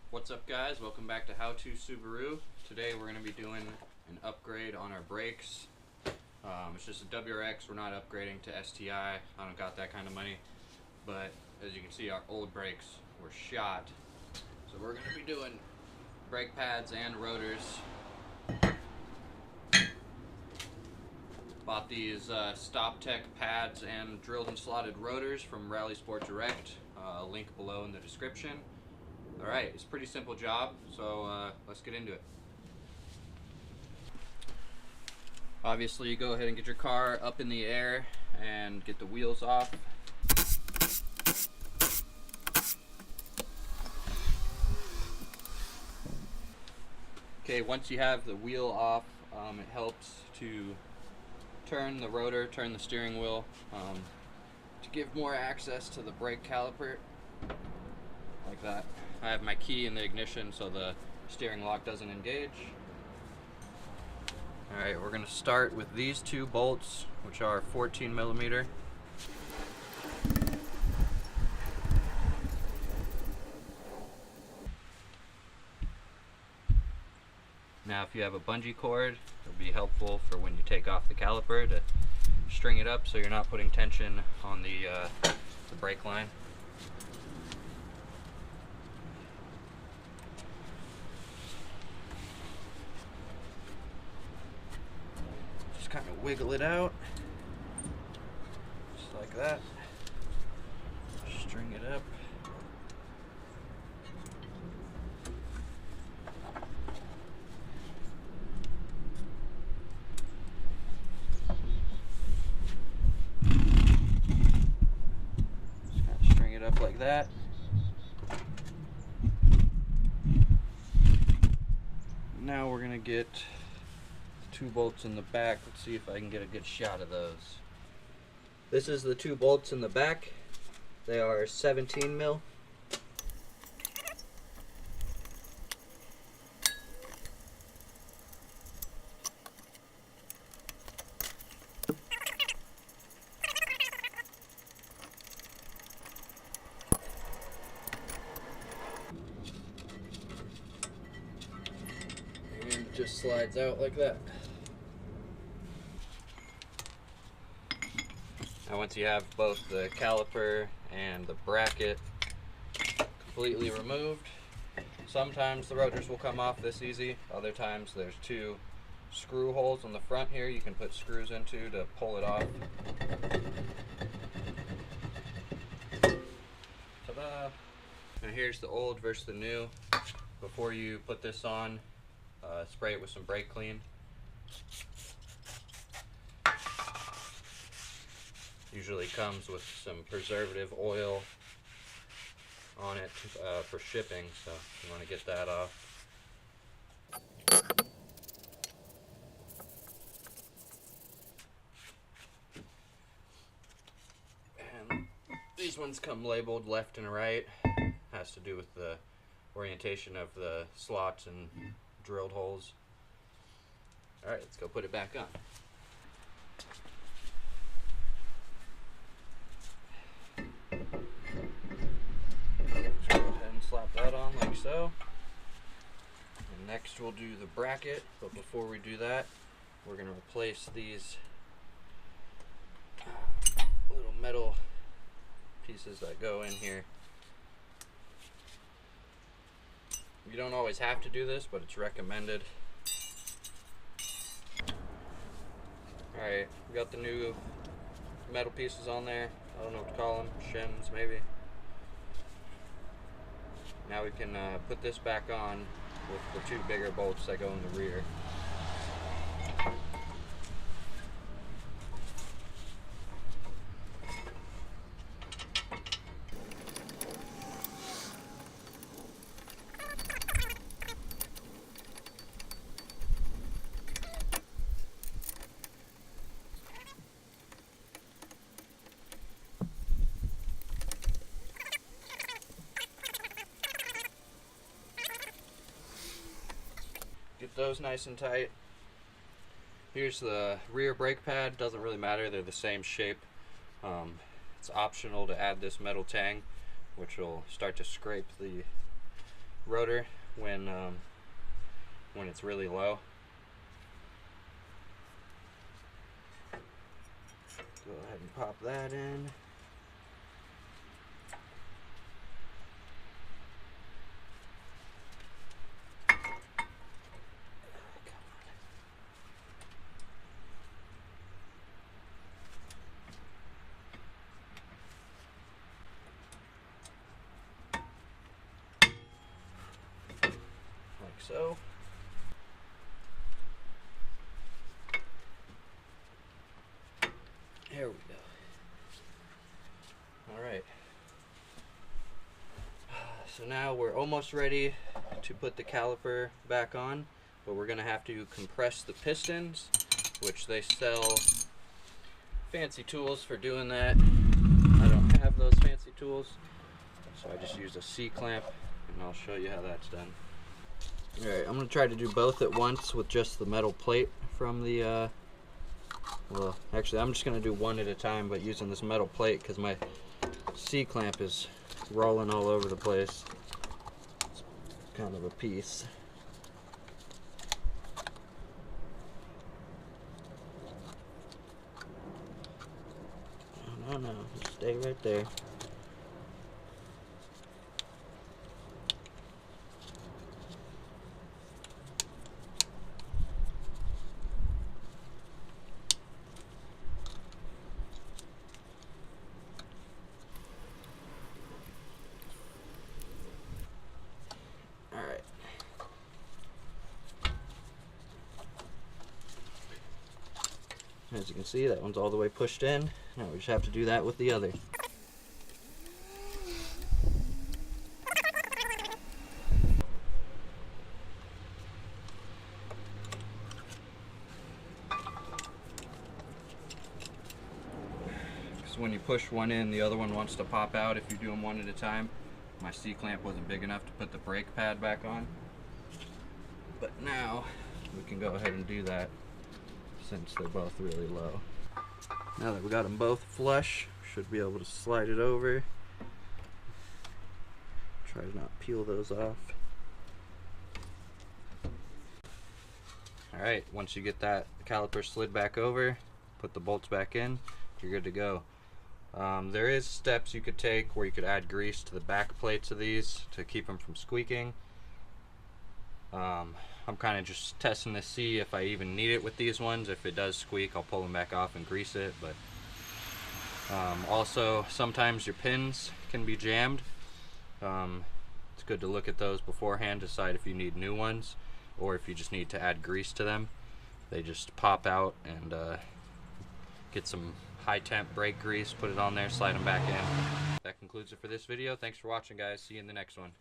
What's up guys, welcome back to How To Subaru. Today we're going to be doing an upgrade on our brakes. It's just a WRX, we're not upgrading to STI, I don't got that kind of money. But as you can see, our old brakes were shot. So we're going to be doing brake pads and rotors. Bought these Stoptech pads and drilled and slotted rotors from Rally Sport Direct. Link below in the description. Alright, it's a pretty simple job, so let's get into it. Obviously, you go ahead and get your car up in the air and get the wheels off. Okay, once you have the wheel off, it helps to turn the rotor, turn the steering wheel to give more access to the brake caliper, like that. I have my key in the ignition so the steering lock doesn't engage. Alright, we're going to start with these two bolts, which are 14 millimeter. Now if you have a bungee cord, it'll be helpful for when you take off the caliper to string it up so you're not putting tension on the brake line. Just kind of wiggle it out, just like that. String it up. Up like that. Now we're gonna get two bolts in the back. Let's see if I can get a good shot of those. This is the two bolts in the back. They are 17 mil. Just slides out like that. Now once you have both the caliper and the bracket completely removed, sometimes the rotors will come off this easy, other times there's two screw holes on the front here you can put screws into to pull it off. Ta-da! Now here's the old versus the new. Before you put this on, spray it with some brake clean. Usually comes with some preservative oil on it for shipping, so you want to get that off. And these ones come labeled left and right. Has to do with the orientation of the slots and drilled holes. Alright, let's go put it back on. Let's go ahead and slap that on like so. And next we'll do the bracket, but before we do that, we're going to replace these little metal pieces that go in here. You don't always have to do this, but it's recommended. Alright, we got the new metal pieces on there. I don't know what to call them, shims maybe. Now we can put this back on with the two bigger bolts that go in the rear. Get those nice and tight. Here's the rear brake pad. Doesn't really matter, they're the same shape. It's optional to add this metal tang, which will start to scrape the rotor when it's really low. Go ahead and pop that in. Like so. There we go. Alright. So now we're almost ready to put the caliper back on, but we're going to have to compress the pistons, which they sell fancy tools for doing that. I don't have those fancy tools, so I just use a C-clamp, and I'll show you how that's done. Alright, I'm going to try to do both at once with just the metal plate from the well, actually, I'm just going to do one at a time, but using this metal plate because my C-clamp is rolling all over the place. It's kind of a piece. No, just stay right there. As you can see, that one's all the way pushed in. Now we just have to do that with the other. Because when you push one in, the other one wants to pop out if you do them one at a time. My C-clamp wasn't big enough to put the brake pad back on. But now we can go ahead and do that, since they're both really low. Now that we got them both flush, should be able to slide it over. Try to not peel those off. Alright, once you get that caliper slid back over, put the bolts back in, you're good to go. There is steps you could take where you could add grease to the back plates of these to keep them from squeaking. I'm kind of just testing to see if I even need it with these ones. If it does squeak, I'll pull them back off and grease it. But also, sometimes your pins can be jammed. It's good to look at those beforehand, decide if you need new ones or if you just need to add grease to them. They just pop out, and get some high temp brake grease, put it on there, slide them back in. That concludes it for this video. Thanks for watching, guys. See you in the next one.